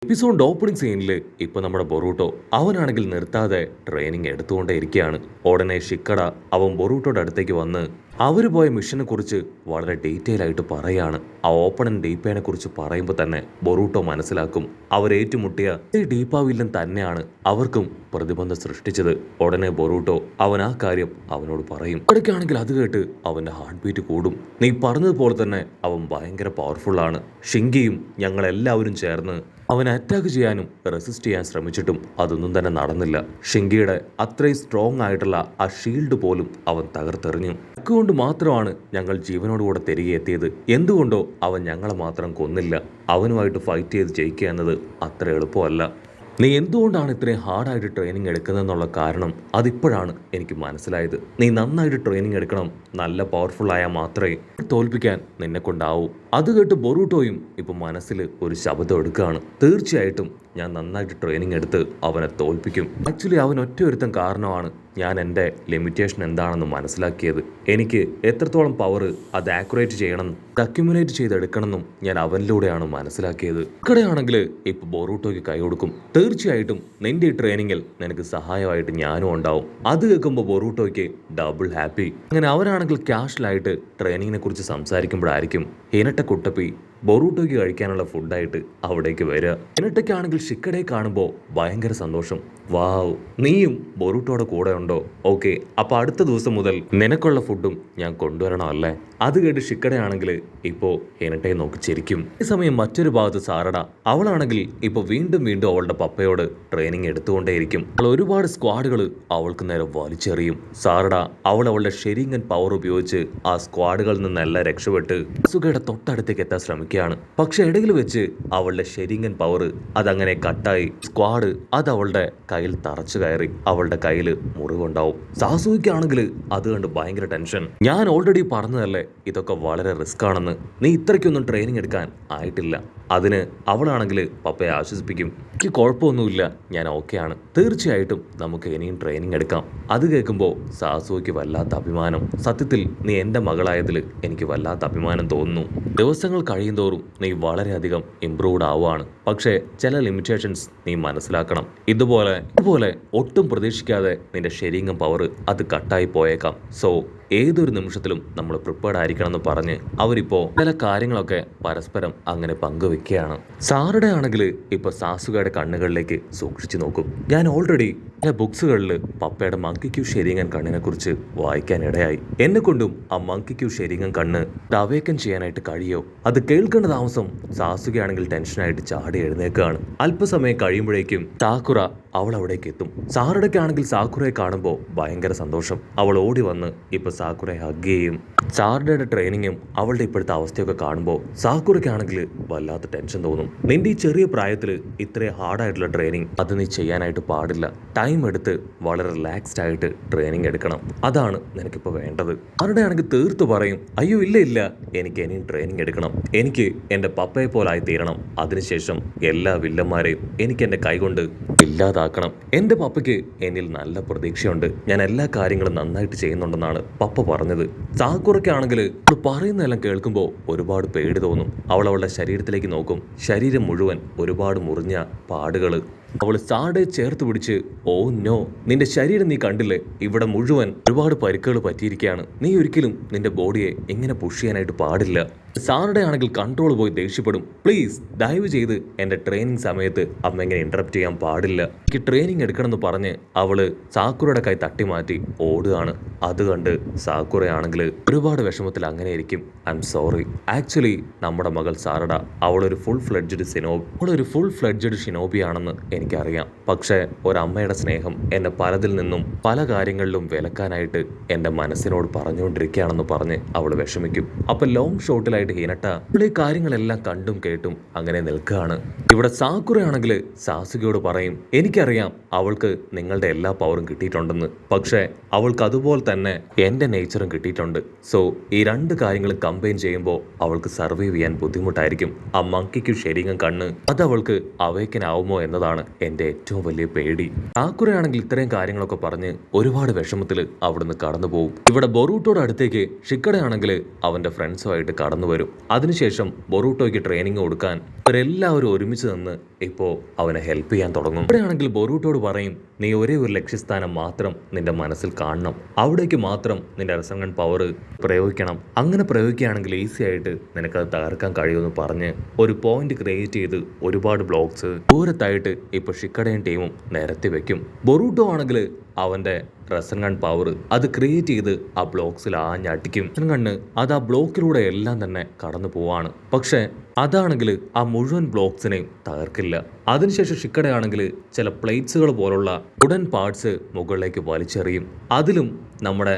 Episode opening സീനിൽ ഇപ്പൊ നമ്മുടെ ബൊറൂട്ടോ അവനാണെങ്കിൽ നിർത്താതെ ട്രെയിനിങ് എടുത്തുകൊണ്ടേ ഇരിക്കുകയാണ്. ഉടനെ ഷിക്കട അവൻ ബൊറൂട്ടോയുടെ അടുത്തേക്ക് വന്ന് അവര് പോയ മിഷനെ കുറിച്ച് വളരെ ഡീറ്റെയിൽ ആയിട്ട് പറയാണ്. ആ ഓപ്പണൻ ഡീപ്പയെ കുറിച്ച് പറയുമ്പോൾ തന്നെ ബൊറൂട്ടോ മനസ്സിലാക്കും അവരേറ്റുമുട്ടിയ ഈ ഡീപ്പ വില്ലൻ തന്നെയാണ് അവർക്കും പ്രതിബന്ധം സൃഷ്ടിച്ചത്. ഉടനെ ബൊറൂട്ടോ അവൻ ആ കാര്യം അവനോട് പറയും. ഇടയ്ക്കാണെങ്കിൽ അത് കേട്ട് അവന്റെ ഹാർട്ട് ബീറ്റ് കൂടും. നീ പറഞ്ഞതുപോലെ തന്നെ അവൻ ഭയങ്കര പവർഫുൾ ആണ്. ഷിങ്കിയും ഞങ്ങളെല്ലാവരും ചേർന്ന് അവനെ അറ്റാക്ക് ചെയ്യാനും റെസിസ്റ്റ് ചെയ്യാൻ ശ്രമിച്ചിട്ടും അതൊന്നും തന്നെ നടന്നില്ല. ഷിങ്കിയുടെ അത്രയും സ്ട്രോങ് ആയിട്ടുള്ള ആ ഷീൽഡ് പോലും അവൻ തകർത്തെറിഞ്ഞു. അതുകൊണ്ട് മാത്രമാണ് ഞങ്ങൾ ജീവനോടുകൂടെ തിരികെ എത്തിയത്. എന്തുകൊണ്ടോ അവൻ ഞങ്ങളെ മാത്രം കൊന്നില്ല. അവനുമായിട്ട് ഫൈറ്റ് ചെയ്ത് ജയിക്കുക എന്നത് അത്ര എളുപ്പമല്ല. നീ എന്തുകൊണ്ടാണ് ഇത്രയും ഹാർഡായിട്ട് ട്രെയിനിങ് എടുക്കുന്നതെന്നുള്ള കാരണം അതിപ്പോഴാണ് എനിക്ക് മനസ്സിലായത്. നീ നന്നായിട്ട് ട്രെയിനിങ് എടുക്കണം. നല്ല പവർഫുൾ ആയാൽ മാത്രമേ തോൽപ്പിക്കാൻ നിന്നെ കൊണ്ടാവൂ. അത് കേട്ട് ബൊറൂട്ടോയും ഇപ്പൊ മനസ്സിൽ ഒരു ശബ്ദം എടുക്കുകയാണ്. തീർച്ചയായിട്ടും ഞാൻ നന്നായിട്ട് ട്രെയിനിങ് എടുത്ത് അവനെ തോൽപ്പിക്കും. ആക്ച്വലി അവൻ ഒറ്റയൊരുത്തൻ കാരണമാണ് ഞാൻ എൻ്റെ ലിമിറ്റേഷൻ എന്താണെന്ന് മനസ്സിലാക്കിയത്. എനിക്ക് എത്രത്തോളം പവർ അത് ആക്യുറേറ്റ് ചെയ്യണം, അക്യുമുലേറ്റ് ചെയ്തെടുക്കണമെന്നും ഞാൻ അവനിലൂടെയാണ് മനസ്സിലാക്കിയത്. ഇക്കടെയാണെങ്കിൽ ഇപ്പൊ ബൊറൂട്ടോയ്ക്ക് കൈ കൊടുക്കും. തീർച്ചയായിട്ടും നിന്റെ ഈ ട്രെയിനിങ്ങിൽ നിനക്ക് സഹായമായിട്ട് ഞാനും ഉണ്ടാവും. അത് കേൾക്കുമ്പോൾ ബൊറൂട്ടോയ്ക്ക് ഡബിൾ ഹാപ്പി. അങ്ങനെ അവരാണെങ്കിൽ ക്യാഷ്വലായിട്ട് ട്രെയിനിങ്ങിനെ കുറിച്ച് സംസാരിക്കുമ്പോഴായിരിക്കും ഹിനട്ട കുട്ടപ്പി ബൊറൂട്ടോയ്ക്ക് കഴിക്കാനുള്ള ഫുഡായിട്ട് അവിടേക്ക് വരിക. ഹിനട്ടയ്ക്കാണെങ്കിൽ ഷിക്കടയെ കാണുമ്പോൾ ഭയങ്കര സന്തോഷം. വാവ്, നീയും ബൊറൂട്ടോയുടെ കൂടെ ഉണ്ടോ? ഓക്കെ, അപ്പൊ അടുത്ത ദിവസം മുതൽ നിനക്കുള്ള ഫുഡും ഞാൻ കൊണ്ടുവരണം അല്ലേ? അത് കേട്ട് ഷിക്കടയാണെങ്കിൽ ഇപ്പോ ഹിനട്ടയെ നോക്കി ചിരിക്കും. ഈ സമയം മറ്റൊരു ഭാഗത്ത് സാരഡ അവളാണെങ്കിൽ ഇപ്പൊ വീണ്ടും വീണ്ടും അവളുടെ പപ്പയോട് ട്രെയിനിങ് എടുത്തുകൊണ്ടേയിരിക്കും. അവൾ ഒരുപാട് സ്ക്വാഡുകൾ അവൾക്ക് നേരെ വലിച്ചെറിയും. സാരഡ അവളുടെ ഷെരിങ്ങൻ പവർ ഉപയോഗിച്ച് ആ സ്ക്വാഡുകളിൽ നിന്നെല്ലാം രക്ഷപ്പെട്ട് സുഖയുടെ തൊട്ടടുത്തേക്ക് എത്താൻ ശ്രമിക്കുകയാണ്. പക്ഷെ ഇടയിൽ വെച്ച് അവളുടെ ഷെരിങ്ങൻ പവർ അതങ്ങനെ കട്ടായി സ്ക്വാഡ് അത് അവളുടെ കയ്യിൽ തറച്ചു കയറി അവളുടെ കയ്യിൽ മുറിവുണ്ടാവും. സാസുവിക്കാണെങ്കിൽ അത് കണ്ട് ഭയങ്കര ടെൻഷൻ. ഞാൻ ഓൾറെഡി പറഞ്ഞതല്ലേ ഇതൊക്കെ വളരെ റിസ്ക് ആണെന്ന്. നീ ഇത്രയ്ക്കൊന്നും ട്രെയിനിങ് എടുക്കാൻ ആയിട്ടില്ല. അതിന് അവളാണെങ്കിൽ പപ്പയെ ആശ്വസിപ്പിക്കും. എനിക്ക് കുഴപ്പമൊന്നുമില്ല, ഞാൻ ഓക്കെയാണ്. തീർച്ചയായിട്ടും നമുക്ക് ഇനിയും ട്രെയിനിങ് എടുക്കാം. അത് കേൾക്കുമ്പോൾ സാസുവിക്ക് വല്ലാത്ത അഭിമാനം. സത്യത്തിൽ നീ എൻ്റെ മകളായതിൽ എനിക്ക് വല്ലാത്ത അഭിമാനം തോന്നുന്നു. ദിവസങ്ങൾ കഴിയുന്തോറും നീ വളരെയധികം ഇംപ്രൂവ്ഡ് ആവുകയാണ്. പക്ഷേ ചില ലിമിറ്റേഷൻസ് നീ മനസ്സിലാക്കണം. ഇതുപോലെ ഒട്ടും പ്രതീക്ഷിക്കാതെ നിന്റെ ഷെരിങ്ങും പവർ അത് കട്ടായി പോയേക്കാം. സോ ഏതൊരു നിമിഷത്തിലും നമ്മൾ പ്രിപ്പയർഡ് ആയിരിക്കണം എന്ന് പറഞ്ഞ് അവരിപ്പോ ചില കാര്യങ്ങളൊക്കെ പരസ്പരം അങ്ങനെ പങ്കുവെക്കുകയാണ്. സാറുടെ ആണെങ്കിൽ ഇപ്പൊ സാസുകയുടെ കണ്ണുകളിലേക്ക് സൂക്ഷിച്ചു നോക്കും. ഞാൻ ഓൾറെഡി ചില ബുക്സുകളിൽ പപ്പയുടെ മങ്കി ക്യൂ ഷെരിങ്ങൻ കണ്ണിനെ കുറിച്ച് വായിക്കാൻ ഇടയായി. എന്നെ കൊണ്ടും ആ മങ്കി ക്യൂ ഷെരിങ്ങൻ കണ്ണ് അവേക്കൻ ചെയ്യാനായിട്ട് കഴിയോ? അത് കേൾക്കേണ്ട താമസം സാസുകയാണെങ്കിൽ ടെൻഷനായിട്ട് ചാടി എഴുന്നേക്കുകയാണ്. അല്പസമയം കഴിയുമ്പോഴേക്കും സാക്കുറ അവൾ അവിടേക്ക് എത്തും. സാറുടേക്കാണെങ്കിൽ സാക്കുറയെ കാണുമ്പോൾ ഭയങ്കര സന്തോഷം. അവൾ ഓടി വന്ന് ഇപ്പൊ സാക്കുറയെ ഹഗ് ചെയ്യും. സാറുടെ ട്രെയിനിങ്ങും അവളുടെ ഇപ്പോഴത്തെ അവസ്ഥയൊക്കെ കാണുമ്പോൾ സാക്കുറയ്ക്കാണെങ്കിൽ വല്ലാത്ത ടെൻഷൻ തോന്നും. നിന്റെ ഈ ചെറിയ പ്രായത്തിൽ ഇത്രയും ഹാർഡായിട്ടുള്ള ട്രെയിനിങ് അത് നീ ചെയ്യാനായിട്ട് പാടില്ല. ടൈം എടുത്ത് വളരെ റിലാക്സ്ഡ് ആയിട്ട് ട്രെയിനിങ് എടുക്കണം. അതാണ് നിനക്കിപ്പോൾ വേണ്ടത്. അവരുടെ ആണെങ്കിൽ തീർത്ത് പറയും, അയ്യോ ഇല്ല, എനിക്ക് ഇനിയും ട്രെയിനിങ് എടുക്കണം. എനിക്ക് എൻ്റെ പപ്പയെ പോലായി തീരണം. അതിനുശേഷം എല്ലാ വില്ലന്മാരെയും എനിക്ക് എൻ്റെ കൈകൊണ്ട് ഇല്ലാതാക്കണം. എൻ്റെ പപ്പയ്ക്ക് എന്നിൽ നല്ല പ്രതീക്ഷയുണ്ട്. ഞാൻ എല്ലാ കാര്യങ്ങളും നന്നായിട്ട് ചെയ്യുന്നുണ്ടെന്നാണ് പപ്പ പറഞ്ഞത്. സാക്കുറയ്ക്കാണെങ്കിൽ അവൾ പറയുന്നതെല്ലാം കേൾക്കുമ്പോൾ ഒരുപാട് പേടി തോന്നും. അവളുടെ ശരീരത്തിലേക്ക് നോക്കും. ശരീരം മുഴുവൻ ഒരുപാട് മുറിഞ്ഞ പാടുകൾ. അവൾ സാടെ ചേർത്ത് പിടിച്ച്, ഓ നോ, നിന്റെ ശരീരം നീ കണ്ടില്ലേ? ഇവിടെ മുഴുവൻ ഒരുപാട് പരിക്കുകൾ പറ്റിയിരിക്കുകയാണ്. നീ ഒരിക്കലും നിന്റെ ബോഡിയെ ഇങ്ങനെ പുഷ് ചെയ്യാനായിട്ട് പാടില്ല. സാറുടെ ആണെങ്കിൽ കൺട്രോൾ പോയി ദേഷ്യപ്പെടും. പ്ലീസ് ദയവ് ചെയ്ത് എൻ്റെ ട്രെയിനിങ് സമയത്ത് അമ്മ ഇങ്ങനെ ഇന്ററപ്റ്റ് ചെയ്യാൻ പാടില്ല. എനിക്ക് ട്രെയിനിങ് എടുക്കണമെന്ന് പറഞ്ഞ് അവള് സാക്കുറയുടെ കൈ തട്ടി മാറ്റി ഓടുകയാണ്. അത് കണ്ട് സാക്കുറയാണെങ്കിൽ ഒരുപാട് വിഷമത്തിൽ അങ്ങനെ ഇരിക്കും. I am sorry. ആക്ച്വലി നമ്മുടെ മകൾ സാറഡ അവളൊരു ഫുൾ ഫ്ലെഡ്ജഡ് ഷിനോബിയാണെന്ന് എനിക്കറിയാം. പക്ഷേ ഒരമ്മയുടെ സ്നേഹം എന്നെ പലതിൽ നിന്നും പല കാര്യങ്ങളിലും വിലക്കാനായിട്ട് എൻ്റെ മനസ്സിനോട് പറഞ്ഞുകൊണ്ടിരിക്കുകയാണെന്ന് പറഞ്ഞ് അവൾ വിഷമിക്കും. അപ്പൊ ലോങ് ഷോട്ടിലായിട്ട് ഹിനട്ട ഈ കാര്യങ്ങളെല്ലാം കണ്ടും കേട്ടും അങ്ങനെ നിൽക്കുകയാണ്. ഇവിടെ സാക്കുറയാണെങ്കിൽ സാസുകയോട് പറയും, എനിക്കറിയാം അവൾക്ക് നിങ്ങളുടെ എല്ലാ പവറും കിട്ടിയിട്ടുണ്ടെന്ന്. പക്ഷേ അവൾക്ക് അതുപോലെ തന്നെ എൻ്റെ നേച്ചറും കിട്ടിയിട്ടുണ്ട്. സോ ഈ രണ്ട് കാര്യങ്ങളും കമ്പൈൻ ചെയ്യുമ്പോൾ അവൾക്ക് സർവൈവ് ചെയ്യാൻ ബുദ്ധിമുട്ടായിരിക്കും. ആ മങ്കിക്ക് ഷെരിങ്ങൻ കണ്ണ് അത് അവൾക്ക് അവേക്കനാവുമോ എന്നതാണ് എൻ്റെ ഏറ്റവും വലിയ പേടി. സാക്കുറയാണെങ്കിൽ ഇത്രയും കാര്യങ്ങളൊക്കെ പറഞ്ഞ് ഒരുപാട് വിഷമത്തിൽ അവിടുന്ന് കടന്നു പോകും. ഇവിടെ ബൊറൂട്ടോയുടെ അടുത്തേക്ക് ഷിക്കടയാണെങ്കിൽ അവന്റെ ഫ്രണ്ട്സുമായിട്ട് കടന്നു വരും. അതിനുശേഷം ബൊറൂട്ടോയ്ക്ക് ട്രെയിനിങ് കൊടുക്കാൻ അവരെല്ലാവരും ഒരുമിച്ച് നിന്ന് ഇപ്പോൾ അവനെ ഹെൽപ്പ് ചെയ്യാൻ തുടങ്ങും. ഇവിടെയാണെങ്കിൽ ബൊറൂട്ടോട് പറയും, നീ ഒരേ ഒരു ലക്ഷ്യസ്ഥാനം മാത്രം നിന്റെ മനസ്സിൽ കാണണം, അവിടേക്ക് മാത്രം നിന്റെ റസംഗൺ പവർ പ്രയോഗിക്കണം, അങ്ങനെ പ്രയോഗിക്കുകയാണെങ്കിൽ ഈസി ആയിട്ട് നിനക്കത് തകർക്കാൻ കഴിയുമെന്ന് പറഞ്ഞ് ഒരു പോയിന്റ് ക്രിയേറ്റ് ചെയ്ത് ഒരുപാട് ബ്ലോക്സ് ദൂരത്തായിട്ട് ഇപ്പോൾ ഷിക്കഡയും ടീമും നിരത്തി വെക്കും. ബൊറൂട്ടോ ആണെങ്കിൽ അവൻ്റെ റസൻഗൺ പവർ അത് ക്രിയേറ്റ് ചെയ്ത് ആ ബ്ലോക്സിൽ ആഞ്ഞടിക്കും. റസൻഗണ്ണ് അത് ആ ബ്ലോക്കിലൂടെ എല്ലാം തന്നെ കടന്നു പോവാണ്. പക്ഷേ അതാണെങ്കിൽ ആ മുഴുവൻ ബ്ലോക്സിനെയും തകർക്കില്ല. അതിനുശേഷം ഷിക്കഡയാണെങ്കിൽ ചില പ്ലേറ്റ്സുകൾ പോലുള്ള വുഡൻ പാർട്സ് മുകളിലേക്ക് വലിച്ചെറിയും. അതിലും നമ്മുടെ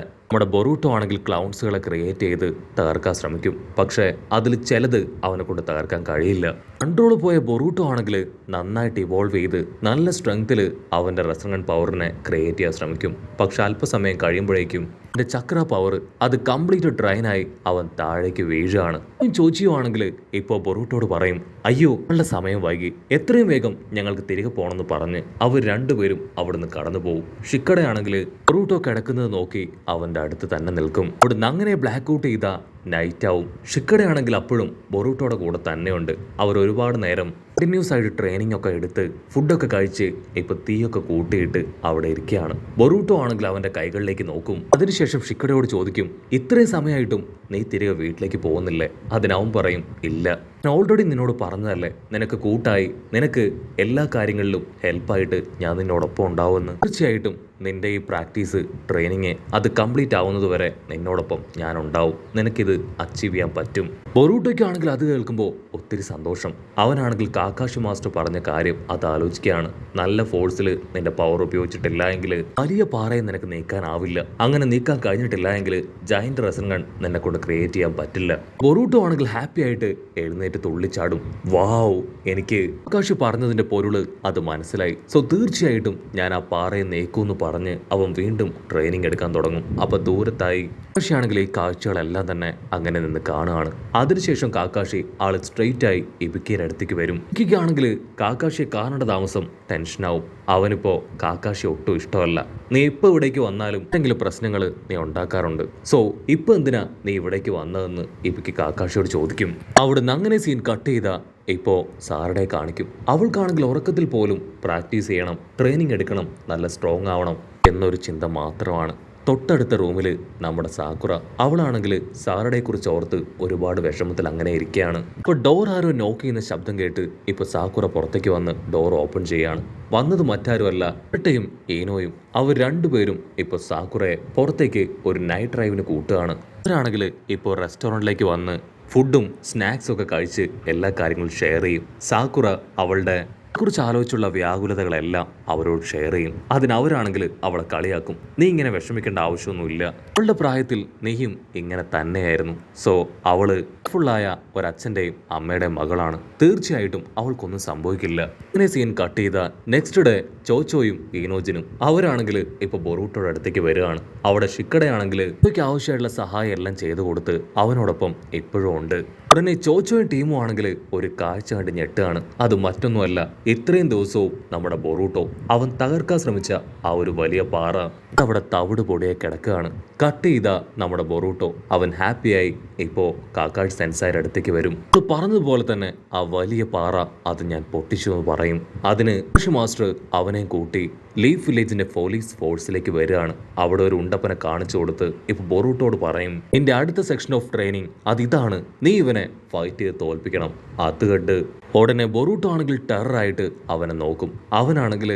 ബൊറൂട്ടോ ആണെങ്കിൽ ക്ലൗൺസുകളെ ക്രിയേറ്റ് ചെയ്ത് തകർക്കാൻ ശ്രമിക്കും. പക്ഷേ അതിൽ ചിലത് അവനെ കൊണ്ട് തകർക്കാൻ കഴിയില്ല. കൺട്രോൾ പോയ ബൊറൂട്ടോ ആണെങ്കിൽ നന്നായിട്ട് ഇവോൾവ് ചെയ്ത് നല്ല സ്ട്രെങ്ത്തിൽ അവൻ്റെ റസൻഗൺ പവറിനെ ക്രിയേറ്റ് ചെയ്യാൻ ശ്രമിക്കും. പക്ഷെ അല്പസമയം കഴിയുമ്പോഴേക്കും എൻ്റെ ചക്ര പവർ അത് കംപ്ലീറ്റ് ഡ്രൈനായി അവൻ താഴേക്ക് വീഴുകയാണ്. ചോദിച്ചു ആണെങ്കിൽ ഇപ്പോൾ ബൊറൂട്ടോട് പറയും, അയ്യോ നല്ല സമയം വൈകി, എത്രയും വേഗം ഞങ്ങൾക്ക് തിരികെ പോകണമെന്ന് പറഞ്ഞ് അവർ രണ്ടുപേരും അവിടുന്ന് കടന്നു പോകും. ഷിക്കഡയാണെങ്കിൽ ബൊറൂട്ടോ കിടക്കുന്നത് നോക്കി അവൻ്റെ അടുത്ത് തന്നെ നിൽക്കും. അവിടുന്ന് അങ്ങനെ ബ്ലാക്ക് ഔട്ട് ചെയ്ത നൈറ്റ് ആവും. ഷിക്കഡയാണെങ്കിൽ അപ്പോഴും ബൊറൂട്ടോയുടെ കൂടെ തന്നെയുണ്ട്. അവർ ഒരുപാട് നേരം കണ്ടിന്യൂസ് ആയിട്ട് ട്രെയിനിങ് ഒക്കെ എടുത്ത് ഫുഡൊക്കെ കഴിച്ച് ഇപ്പോൾ തീയൊക്കെ കൂട്ടിയിട്ട് അവിടെ ഇരിക്കുകയാണ്. ബൊറൂട്ടോ ആണെങ്കിൽ അവൻ്റെ കൈകളിലേക്ക് നോക്കും. അതിനുശേഷം ഷിക്കഡയോട് ചോദിക്കും, ഇത്രയും സമയമായിട്ടും നീ തിരികെ വീട്ടിലേക്ക് പോകുന്നില്ലേ? അതിനവൻ പറയും, ഇല്ല, ഞാൻ ഓൾറെഡി നിന്നോട് പറഞ്ഞതല്ലേ, നിനക്ക് കൂട്ടായി, നിനക്ക് എല്ലാ കാര്യങ്ങളിലും ഹെൽപ്പായിട്ട് ഞാൻ നിന്നോടൊപ്പം ഉണ്ടാവുമെന്ന്. തീർച്ചയായിട്ടും നിന്റെ ഈ പ്രാക്ടീസ് ട്രെയിനിങ് അത് കംപ്ലീറ്റ് ആവുന്നത് വരെ നിന്നോടൊപ്പം ഞാൻ ഉണ്ടാവും, നിനക്കിത് അച്ചീവ് ചെയ്യാൻ പറ്റും. ബൊറൂട്ടോയ്ക്കാണെങ്കിൽ അത് കേൾക്കുമ്പോൾ ഒത്തിരി സന്തോഷം. അവനാണെങ്കിൽ കാക്കാഷി മാസ്റ്റർ പറഞ്ഞ കാര്യം അത് ആലോചിക്കുകയാണ്. നല്ല ഫോഴ്സിൽ നിന്റെ പവർ ഉപയോഗിച്ചിട്ടില്ല എങ്കിൽ വലിയ പാറയെ നിനക്ക് നീക്കാനാവില്ല. അങ്ങനെ നീക്കാൻ കഴിഞ്ഞിട്ടില്ല എങ്കിൽ ജയന്റ് റസൻഗൺ നിന്നെ കൊണ്ട് ക്രിയേറ്റ് ചെയ്യാൻ പറ്റില്ല. ബൊറൂട്ടോ ആണെങ്കിൽ ഹാപ്പി ആയിട്ട് എഴുന്നേറ്റ് തുള്ളിച്ചാടും. വാവ്, എനിക്ക് കാക്കാഷി പറഞ്ഞതിന്റെ പൊരുള് അത് മനസ്സിലായി. സോ തീർച്ചയായിട്ടും ഞാൻ ആ പാറയെ നീക്കുമെന്ന് പറഞ്ഞ് അവൻ വീണ്ടും ട്രെയിനിങ് എടുക്കാൻ തുടങ്ങും. അപ്പൊ ദൂരത്തായി കാക്കാഷിയാണെങ്കിൽ ഈ കാഴ്ചകളെല്ലാം തന്നെ അങ്ങനെ നിന്ന് കാണുകയാണ്. അതിനുശേഷം കാക്കാഷി ആള് സ്ട്രെയിറ്റ് ആയി ഇബിക്കിയുടെ അടുത്തേക്ക് വരും. ഇബിക്കാണെങ്കിൽ കാക്കാഷിയെ കാണേണ്ട താമസം ടെൻഷനാവും. അവനിപ്പോ കാക്കാഷി ഒട്ടും ഇഷ്ടമല്ല. നീ ഇപ്പൊ ഇവിടേക്ക് വന്നാലും എന്തെങ്കിലും പ്രശ്നങ്ങൾ നീ ഉണ്ടാക്കാറുണ്ട്. സോ ഇപ്പൊ എന്തിനാ നീ ഇവിടേക്ക് വന്നതെന്ന് ഇബിക്ക് കാക്കാഷിയോട് ചോദിക്കും. അവിടുന്ന് അങ്ങനെ സീൻ കട്ട് ചെയ്ത ഇപ്പോൾ സാറടെ കാണിക്കും. അവൾക്കാണെങ്കിൽ ഉറക്കത്തിൽ പോലും പ്രാക്ടീസ് ചെയ്യണം, ട്രെയിനിങ് എടുക്കണം, നല്ല സ്ട്രോങ് ആവണം എന്നൊരു ചിന്ത മാത്രമാണ്. തൊട്ടടുത്ത റൂമിൽ നമ്മുടെ സാക്കുറ, അവളാണെങ്കിൽ സാറയെ കുറിച്ച് ഓർത്ത് ഒരുപാട് വിഷമത്തിൽ അങ്ങനെ ഇരിക്കുകയാണ്. ഇപ്പോൾ ഡോർ ആരോ നോക്ക് ചെയ്യുന്ന ശബ്ദം കേട്ട് ഇപ്പോൾ സാക്കുറ പുറത്തേക്ക് വന്ന് ഡോർ ഓപ്പൺ ചെയ്യാണ്. വന്നത് മറ്റാരുമല്ല, ഇട്ടയും ഈനോയും. അവർ രണ്ടുപേരും ഇപ്പോൾ സാക്കുറയെ പുറത്തേക്ക് ഒരു നൈറ്റ് ഡ്രൈവിന് കൂട്ടുകയാണ്. അവരാണെങ്കിൽ ഇപ്പോൾ റെസ്റ്റോറൻറ്റിലേക്ക് വന്ന് ഫുഡും സ്നാക്സും ഒക്കെ കഴിച്ച് എല്ലാ കാര്യങ്ങളും ഷെയർ ചെയ്യും. സാക്കുറ അവളുടെ കുറിച്ച് ആലോചിച്ചുള്ള വ്യാകുലതകളെല്ലാം അവരോട് ഷെയർ ചെയ്യും. അതിനവരാണെങ്കിൽ അവളെ കളിയാക്കും. നീ ഇങ്ങനെ വിഷമിക്കേണ്ട ആവശ്യമൊന്നുമില്ല, അവളുടെ പ്രായത്തിൽ നീയും ഇങ്ങനെ തന്നെയായിരുന്നു. സോ അവള് ഫുള്ളായ ഒരച്ഛൻ്റെയും അമ്മയുടെയും മകളാണ്, തീർച്ചയായിട്ടും അവൾക്കൊന്നും സംഭവിക്കില്ല. ഇങ്ങനെ സീൻ കട്ട് ചെയ്ത നെക്സ്റ്റ് ഡേ ചോച്ചോയും ഈനോജിനും അവരാണെങ്കിൽ ഇപ്പോൾ ബൊറൂട്ടോയുടെ അടുത്തേക്ക് വരികയാണ്. അവിടെ ഷിക്കഡയാണെങ്കിൽ ഇവയ്ക്ക് ആവശ്യമായിട്ടുള്ള സഹായം എല്ലാം ചെയ്തു കൊടുത്ത് അവനോടൊപ്പം ഇപ്പോഴും ഉണ്ട്. ഉടനെ ചോച്ചോയും ടീമും ആണെങ്കിൽ ഒരു കാഴ്ച കണ്ട് ഞെട്ടുകയാണ്. അത് മറ്റൊന്നുമല്ല, ഇത്രയും ദിവസവും നമ്മുടെ ബൊറൂട്ടോ അവൻ തകർക്കാൻ ശ്രമിച്ച ആ ഒരു വലിയ പാറ അവിടെ തവിട് പൊടിയെ കിടക്കുകയാണ്. കട്ട് ചെയ്ത നമ്മുടെ ബൊറൂട്ടോ അവൻ ഹാപ്പിയായി ഇപ്പോൾ കാക്കാഷി സെൻസായുടെ അടുത്തേക്ക് വരും. പറഞ്ഞതുപോലെ തന്നെ ആ വലിയ പാറ അത് ഞാൻ പൊട്ടിച്ചു എന്ന് പറയും. അതിന് മാസ്റ്റർ അവനെ കൂട്ടി ലീഫ് വില്ലേജിന്റെ പോലീസ് ഫോഴ്സിലേക്ക് വരികയാണ്. അവിടെ ഒരു ഉണ്ടപ്പനെ കാണിച്ചു കൊടുത്ത് ഇപ്പൊ ബൊറൂട്ടോട് പറയും, എന്റെ അടുത്ത സെക്ഷൻ ഓഫ് ട്രെയിനിങ് അതിതാണ്, നീ ഇവനെ ഫൈറ്റ് ചെയ്ത് തോൽപ്പിക്കണം. അത് കണ്ട് ഉടനെ ബൊറൂട്ടോ ആണെങ്കിൽ ടെററായിട്ട് അവനെ നോക്കും. അവനാണെങ്കിൽ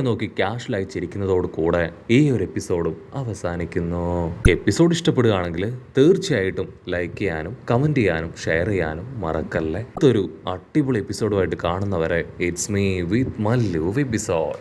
നോക്കി ക്യാഷ്വലായി ചിരിക്കുന്നതോട് കൂടെ ഈ ഒരു എപ്പിസോഡും അവസാനിക്കുന്നു. എപ്പിസോഡ് ഇഷ്ടപ്പെടുകയാണെങ്കിൽ തീർച്ചയായിട്ടും ലൈക്ക് ചെയ്യാനും കമന്റ് ചെയ്യാനും ഷെയർ ചെയ്യാനും മറക്കല്ലേ. ഇതൊരു അടിപൊളി എപ്പിസോഡുമായിട്ട് കാണുന്നവരെ it's me with Mallu episode.